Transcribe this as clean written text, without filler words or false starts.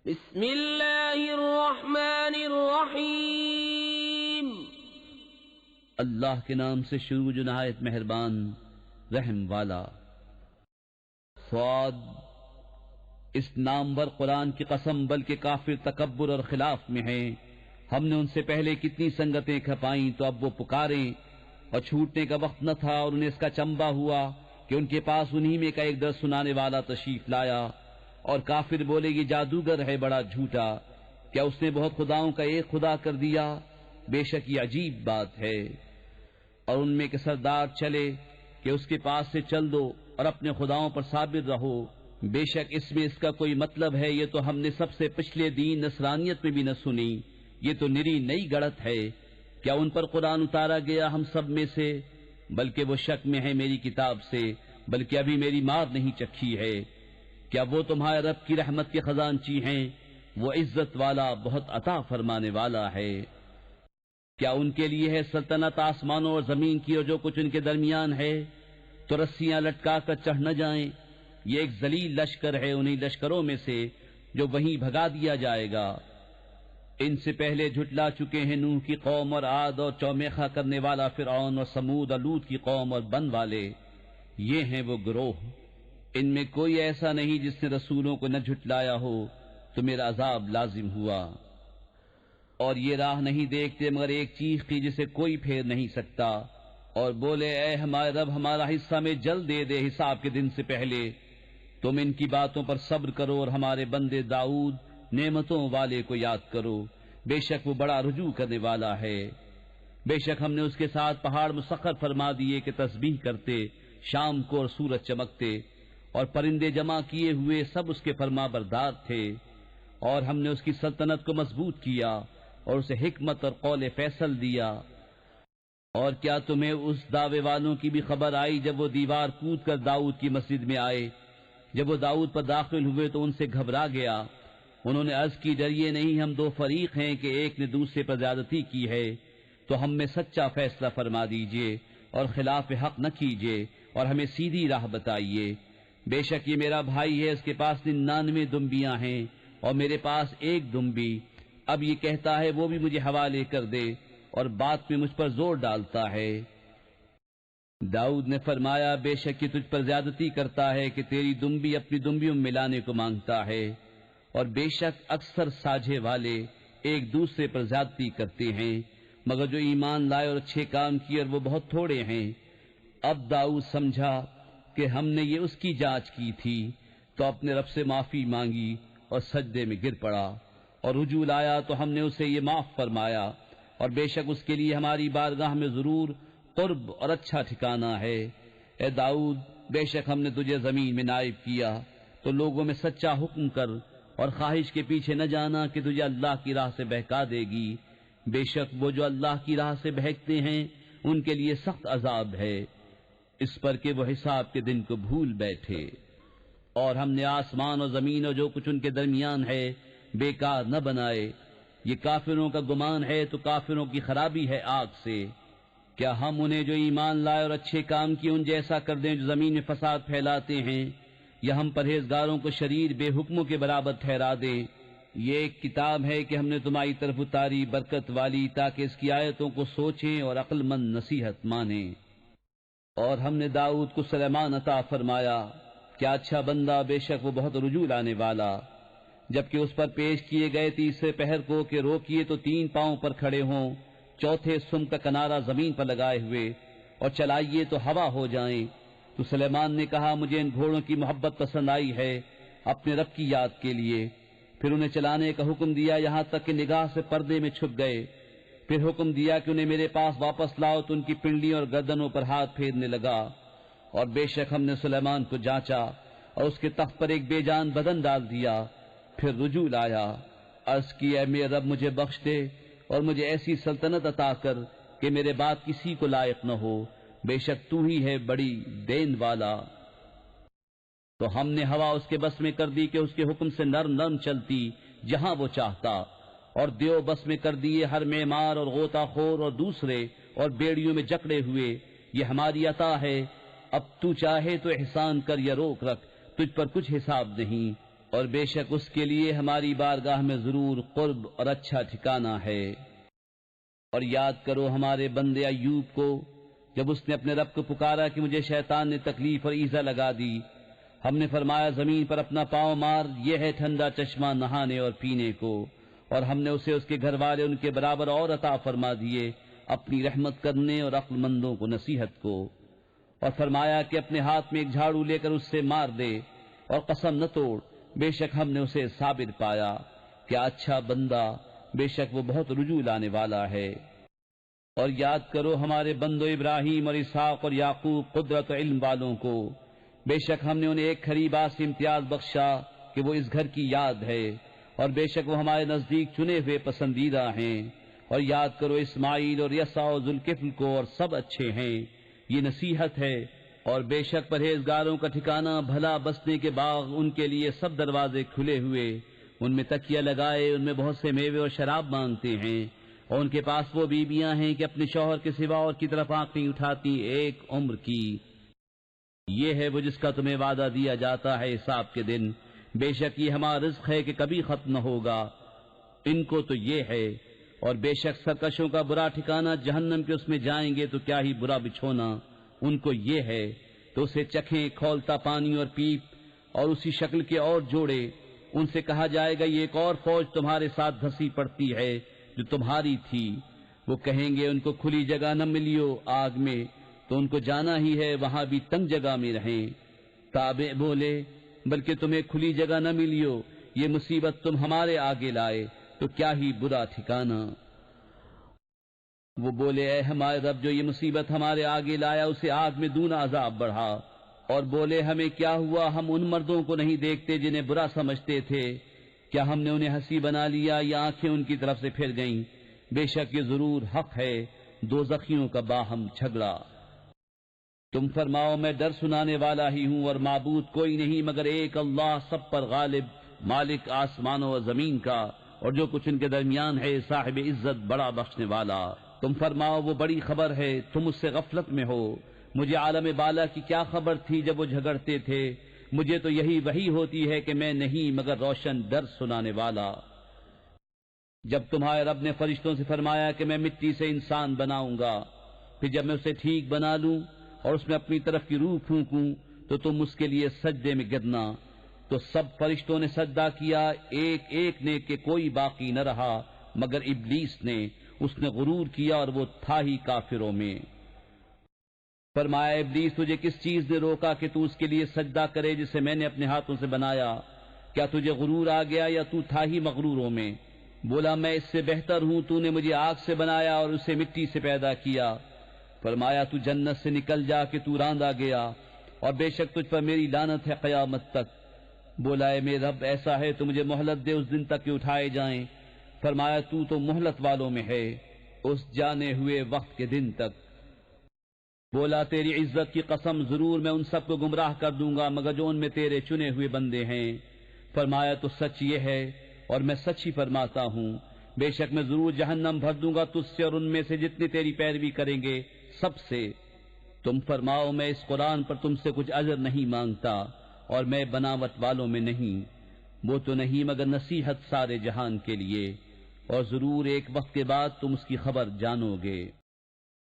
بسم اللہ الرحمن الرحیم اللہ کے نام سے شروع جو نہایت مہربان رحم والا۔ صاد، اس نامور قرآن کی قسم، بلکہ کافر تکبر اور خلاف میں ہیں۔ ہم نے ان سے پہلے کتنی سنگتیں کھپائیں تو اب وہ پکاریں، اور چھوٹنے کا وقت نہ تھا اور انہیں اس کا چمبا ہوا کہ ان کے پاس انہی میں کا ایک درس سنانے والا تشریف لایا۔ اور کافر بولے یہ جادوگر ہے بڑا جھوٹا، کیا اس نے بہت خداؤں کا ایک خدا کر دیا؟ بے شک یہ عجیب بات ہے۔ اور ان میں کے سردار چلے کہ اس کے پاس سے چل دو اور اپنے خداؤں پر صابر رہو، بے شک اس میں اس کا کوئی مطلب ہے، یہ تو ہم نے سب سے پچھلے دین نصرانیت میں بھی نہ سنی، یہ تو نری نئی گڑت ہے۔ کیا ان پر قرآن اتارا گیا ہم سب میں سے؟ بلکہ وہ شک میں ہے میری کتاب سے، بلکہ ابھی میری مار نہیں چکھی ہے۔ کیا وہ تمہارے رب کی رحمت کے خزانچی ہیں؟ وہ عزت والا بہت عطا فرمانے والا ہے۔ کیا ان کے لیے ہے سلطنت آسمانوں اور زمین کی اور جو کچھ ان کے درمیان ہے؟ تو رسیاں لٹکا کر چڑھ نہ جائیں۔ یہ ایک ذلیل لشکر ہے انہی لشکروں میں سے جو وہیں بھگا دیا جائے گا۔ ان سے پہلے جھٹلا چکے ہیں نوح کی قوم اور عاد اور چومیخا کرنے والا فرعون اور سمود اور لوط کی قوم اور بن والے، یہ ہیں وہ گروہ۔ ان میں کوئی ایسا نہیں جس نے رسولوں کو نہ جھٹلایا ہو تو میرا عذاب لازم ہوا۔ اور یہ راہ نہیں دیکھتے مگر ایک چیخ کی جسے کوئی پھیر نہیں سکتا، اور بولے اے ہمارے رب ہمارا حصہ میں جلد دے دے حساب کے دن سے پہلے۔ تم ان کی باتوں پر صبر کرو اور ہمارے بندے داؤد نعمتوں والے کو یاد کرو، بے شک وہ بڑا رجوع کرنے والا ہے۔ بے شک ہم نے اس کے ساتھ پہاڑ مسخر فرما دیے کہ تسبیح کرتے شام کو اور سورج چمکتے، اور پرندے جمع کیے ہوئے سب اس کے فرما بردار تھے۔ اور ہم نے اس کی سلطنت کو مضبوط کیا اور اسے حکمت اور قول فیصل دیا۔ اور کیا تمہیں اس دعوے والوں کی بھی خبر آئی جب وہ دیوار کود کر داؤد کی مسجد میں آئے؟ جب وہ داؤد پر داخل ہوئے تو ان سے گھبرا گیا۔ انہوں نے عرض کی ڈریے نہیں، ہم دو فریق ہیں کہ ایک نے دوسرے پر زیادتی کی ہے، تو ہم میں سچا فیصلہ فرما دیجئے اور خلاف حق نہ کیجئے اور ہمیں سیدھی راہ بتائیے۔ بے شک یہ میرا بھائی ہے، اس کے پاس 99 دمبیاں ہیں اور میرے پاس ایک دمبی، اب یہ کہتا ہے وہ بھی مجھے حوالے کر دے اور بات میں مجھ پر زور ڈالتا ہے۔ داؤد نے فرمایا بے شک یہ تجھ پر زیادتی کرتا ہے کہ تیری دمبی اپنی دمبیوں میں ملانے کو مانگتا ہے، اور بے شک اکثر ساجھے والے ایک دوسرے پر زیادتی کرتے ہیں، مگر جو ایمان لائے اور اچھے کام کیے اور وہ بہت تھوڑے ہیں۔ اب داؤد سمجھا کہ ہم نے یہ اس کی جانچ کی تھی، تو اپنے رب سے معافی مانگی اور سجدے میں گر پڑا، اور رجوع لایا تو ہم نے اسے یہ معاف فرمایا، اور بے شک اس کے لیے ہماری بارگاہ میں ضرور قرب اور اچھا ٹھکانہ ہے۔ اے داؤد، بے شک ہم نے تجھے زمین میں نائب کیا، تو لوگوں میں سچا حکم کر اور خواہش کے پیچھے نہ جانا کہ تجھے اللہ کی راہ سے بہکا دے گی۔ بے شک وہ جو اللہ کی راہ سے بہکتے ہیں ان کے لیے سخت عذاب ہے، اس پر کہ وہ حساب کے دن کو بھول بیٹھے۔ اور ہم نے آسمان اور زمین اور جو کچھ ان کے درمیان ہے بیکار نہ بنائے۔ یہ کافروں کا گمان ہے تو کافروں کی خرابی ہے آگ سے۔ کیا ہم انہیں جو ایمان لائے اور اچھے کام کیے ان جیسا کر دیں جو زمین میں فساد پھیلاتے ہیں، یا ہم پرہیزگاروں کو شریر بے حکموں کے برابر ٹھہرا دیں؟ یہ ایک کتاب ہے کہ ہم نے تمہاری طرف اتاری برکت والی، تاکہ اس کی آیتوں کو سوچیں اور عقل مند نصیحت مانیں۔ اور ہم نے داؤد کو سلیمان عطا فرمایا، کیا اچھا بندہ، بے شک وہ بہت رجوع لانے والا۔ جبکہ اس پر پیش کیے گئے تیسرے پہر کو کہ روکیے تو 3 پاؤں پر کھڑے ہوں، چوتھے سم کا کنارہ زمین پر لگائے ہوئے، اور چلائیے تو ہوا ہو جائیں، تو سلیمان نے کہا مجھے ان گھوڑوں کی محبت پسند آئی ہے اپنے رب کی یاد کے لیے۔ پھر انہیں چلانے کا حکم دیا یہاں تک کہ نگاہ سے پردے میں چھپ گئے۔ پھر حکم دیا کہ انہیں میرے پاس واپس لاؤ، تو ان کی پنڈلیوں اور گردنوں پر ہاتھ پھیرنے لگا۔ اور بے شک ہم نے سلیمان کو جانچا اور اس کے تخت پر ایک بے جان بدن ڈال دیا۔ پھر رجوع لایا، عرض کی اے میرے رب مجھے بخش دے اور مجھے ایسی سلطنت عطا کر کہ میرے بعد کسی کو لائق نہ ہو، بے شک تو ہی ہے بڑی دین والا۔ تو ہم نے ہوا اس کے بس میں کر دی کہ اس کے حکم سے نرم نرم چلتی جہاں وہ چاہتا، اور دیو بس میں کر دیے ہر معمار اور غوطہ خور اور دوسرے اور بیڑیوں میں جکڑے ہوئے۔ یہ ہماری عطا ہے، اب تو چاہے تو احسان کر یا روک رکھ، تجھ پر کچھ حساب نہیں، اور بے شک اس کے لیے ہماری بارگاہ میں ضرور قرب اور اچھا ٹھکانہ ہے۔ اور یاد کرو ہمارے بندے ایوب کو، جب اس نے اپنے رب کو پکارا کہ مجھے شیطان نے تکلیف اور ایذا لگا دی، ہم نے فرمایا زمین پر اپنا پاؤں مار، یہ ہے ٹھنڈا چشمہ نہانے اور پینے کو، اور ہم نے اسے اس کے گھر والے ان کے برابر اور عطا فرما دیے، اپنی رحمت کرنے اور عقل مندوں کو نصیحت کو۔ اور فرمایا کہ اپنے ہاتھ میں ایک جھاڑو لے کر اس سے مار دے، اور قسم نہ توڑ، بے شک ہم نے اسے صابر پایا، کیا اچھا بندہ، بے شک وہ بہت رجوع لانے والا ہے۔ اور یاد کرو ہمارے بندو ابراہیم اور اسحاق اور یعقوب قدرت و علم والوں کو، بے شک ہم نے انہیں ایک کھری بات سے امتیاز بخشا کہ وہ اس گھر کی یاد ہے، اور بے شک وہ ہمارے نزدیک چنے ہوئے پسندیدہ ہیں۔ اور یاد کرو اسماعیل اور یسع و ذوالکفل کو، اور سب اچھے ہیں، یہ نصیحت ہے۔ اور بے شک پرہیزگاروں کا ٹھکانہ بھلا بسنے کے باغ، ان کے لیے سب دروازے کھلے ہوئے، ان میں تکیہ لگائے، ان میں بہت سے میوے اور شراب مانگتے ہیں، اور ان کے پاس وہ بیویاں ہیں کہ اپنے شوہر کے سوا اور کی طرف آنکھ نہیں اٹھاتی ایک عمر کی۔ یہ ہے وہ جس کا تمہیں وعدہ دیا جاتا ہے حساب کے دن، بے شک یہ ہمارا رزق ہے کہ کبھی ختم نہ ہوگا، ان کو تو یہ ہے۔ اور بے شک سرکشوں کا برا ٹھکانہ جہنم کے، اس میں جائیں گے تو کیا ہی برا بچھونا ان کو یہ ہے۔ تو اسے چکھیں کھولتا پانی اور پیپ، اور اسی شکل کے اور جوڑے، ان سے کہا جائے گا یہ ایک اور فوج تمہارے ساتھ دھسی پڑتی ہے جو تمہاری تھی۔ وہ کہیں گے ان کو کھلی جگہ نہ ملیو آگ میں، تو ان کو جانا ہی ہے وہاں بھی تنگ جگہ میں رہیں۔ تابع بولے بلکہ تمہیں کھلی جگہ نہ ملیو، یہ مصیبت تم ہمارے آگے لائے تو کیا ہی برا ٹھکانہ۔ وہ بولے اے ہمارے رب، جو یہ مصیبت ہمارے آگے لایا اسے آگ میں دونا عذاب بڑھا۔ اور بولے ہمیں کیا ہوا، ہم ان مردوں کو نہیں دیکھتے جنہیں برا سمجھتے تھے، کیا ہم نے انہیں ہنسی بنا لیا یا آنکھیں ان کی طرف سے پھر گئیں؟ بے شک یہ ضرور حق ہے دوزخیوں کا باہم جھگڑا۔ تم فرماؤ میں ڈر سنانے والا ہی ہوں، اور معبود کوئی نہیں مگر ایک اللہ، سب پر غالب، مالک آسمانوں و زمین کا اور جو کچھ ان کے درمیان ہے، صاحب عزت بڑا بخشنے والا۔ تم فرماؤ وہ بڑی خبر ہے، تم اس سے غفلت میں ہو۔ مجھے عالم بالا کی کیا خبر تھی جب وہ جھگڑتے تھے، مجھے تو یہی وحی ہوتی ہے کہ میں نہیں مگر روشن ڈر سنانے والا۔ جب تمہارے رب نے فرشتوں سے فرمایا کہ میں مٹی سے انسان بناؤں گا، پھر جب میں اسے ٹھیک بنا لوں اور اس میں اپنی طرف کی روح پھونکوں تو تم اس کے لیے سجدے میں گرنا، تو سب فرشتوں نے سجدہ کیا، ایک ایک نے کہ کوئی باقی نہ رہا مگر ابلیس نے، اس نے غرور کیا اور وہ تھا ہی کافروں میں۔ فرمایا ابلیس تجھے کس چیز نے روکا کہ تو اس کے لیے سجدہ کرے جسے میں نے اپنے ہاتھوں سے بنایا؟ کیا تجھے غرور آ گیا یا تو تھا ہی مغروروں میں؟ بولا میں اس سے بہتر ہوں، تو نے مجھے آگ سے بنایا اور اسے مٹی سے پیدا کیا۔ فرمایا تو جنت سے نکل جا کہ تو راندا گیا، اور بے شک تجھ پر میری لعنت ہے قیامت تک۔ بولا اے میرے رب ایسا ہے تو مجھے مہلت دے اس دن تک کہ اٹھائے جائیں۔ فرمایا تو مہلت والوں میں ہے، اس جانے ہوئے وقت کے دن تک۔ بولا تیری عزت کی قسم ضرور میں ان سب کو گمراہ کر دوں گا مگر جو ان میں تیرے چنے ہوئے بندے ہیں۔ فرمایا تو سچ یہ ہے اور میں سچ ہی فرماتا ہوں، بے شک میں ضرور جہنم بھر دوں گا تجھ سے اور ان میں سے جتنے تیری پیروی کریں گے سب سے۔ تم فرماؤ میں اس قرآن پر تم سے کچھ اجر نہیں مانگتا اور میں بناوٹ والوں میں نہیں، وہ تو نہیں مگر نصیحت سارے جہان کے لیے، اور ضرور ایک وقت کے بعد تم اس کی خبر جانو گے۔